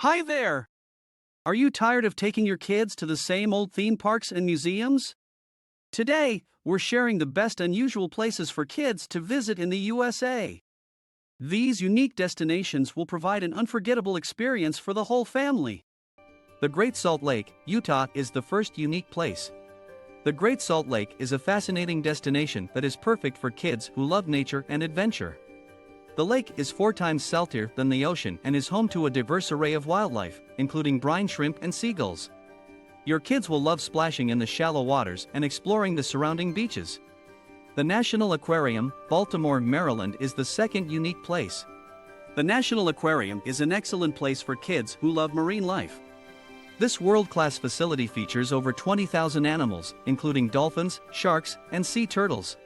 Hi there! Are you tired of taking your kids to the same old theme parks and museums? Today, we're sharing the best unusual places for kids to visit in the USA. These unique destinations will provide an unforgettable experience for the whole family. The Great Salt Lake, Utah is the first unique place. The Great Salt Lake is a fascinating destination that is perfect for kids who love nature and adventure. The lake is 4 times saltier than the ocean and is home to a diverse array of wildlife, including brine shrimp and seagulls. Your kids will love splashing in the shallow waters and exploring the surrounding beaches. The National Aquarium, Baltimore, Maryland is the second unique place. The National Aquarium is an excellent place for kids who love marine life. This world-class facility features over 20,000 animals, including dolphins, sharks, and sea turtles.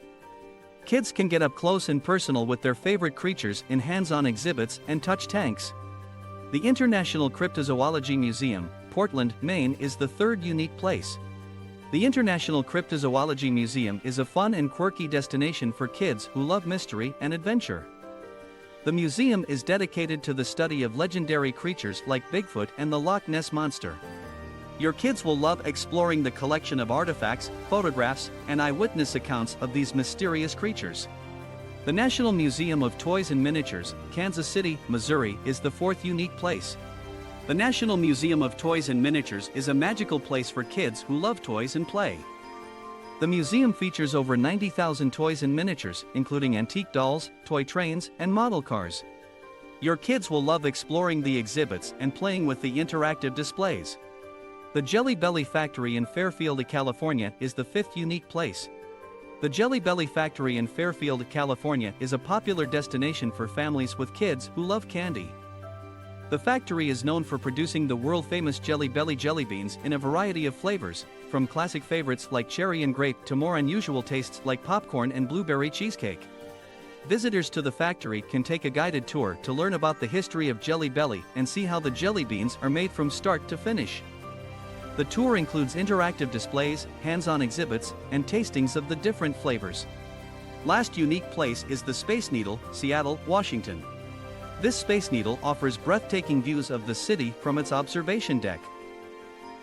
Kids can get up close and personal with their favorite creatures in hands-on exhibits and touch tanks. The International Cryptozoology Museum, Portland, Maine is the third unique place. The International Cryptozoology Museum is a fun and quirky destination for kids who love mystery and adventure. The museum is dedicated to the study of legendary creatures like Bigfoot and the Loch Ness Monster. Your kids will love exploring the collection of artifacts, photographs, and eyewitness accounts of these mysterious creatures. The National Museum of Toys and Miniatures, Kansas City, Missouri is the fourth unique place. The National Museum of Toys and Miniatures is a magical place for kids who love toys and play. The museum features over 90,000 toys and miniatures, including antique dolls, toy trains, and model cars. Your kids will love exploring the exhibits and playing with the interactive displays. The Jelly Belly Factory in Fairfield, California is the fifth unique place. The Jelly Belly Factory in Fairfield, California is a popular destination for families with kids who love candy. The factory is known for producing the world-famous Jelly Belly jelly beans in a variety of flavors, from classic favorites like cherry and grape to more unusual tastes like popcorn and blueberry cheesecake. Visitors to the factory can take a guided tour to learn about the history of Jelly Belly and see how the jelly beans are made from start to finish. The tour includes interactive displays, hands-on exhibits, and tastings of the different flavors. Last unique place is the Space Needle, Seattle, Washington. This Space Needle offers breathtaking views of the city from its observation deck.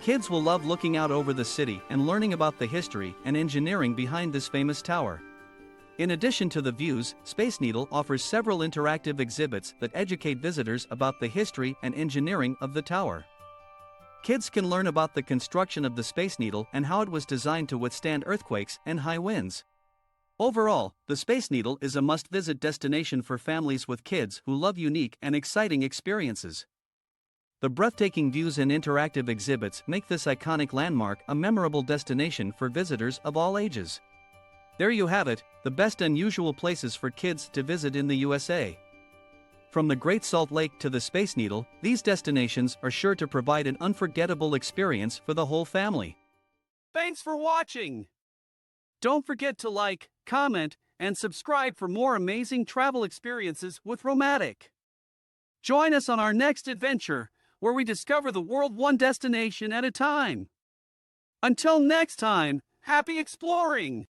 Kids will love looking out over the city and learning about the history and engineering behind this famous tower. In addition to the views, Space Needle offers several interactive exhibits that educate visitors about the history and engineering of the tower. Kids can learn about the construction of the Space Needle and how it was designed to withstand earthquakes and high winds. Overall, the Space Needle is a must-visit destination for families with kids who love unique and exciting experiences. The breathtaking views and interactive exhibits make this iconic landmark a memorable destination for visitors of all ages. There you have it, the best unusual places for kids to visit in the USA. From the Great Salt Lake to the Space Needle, these destinations are sure to provide an unforgettable experience for the whole family. Thanks for watching! Don't forget to like, comment, and subscribe for more amazing travel experiences with Romantic. Join us on our next adventure, where we discover the world one destination at a time. Until next time, happy exploring!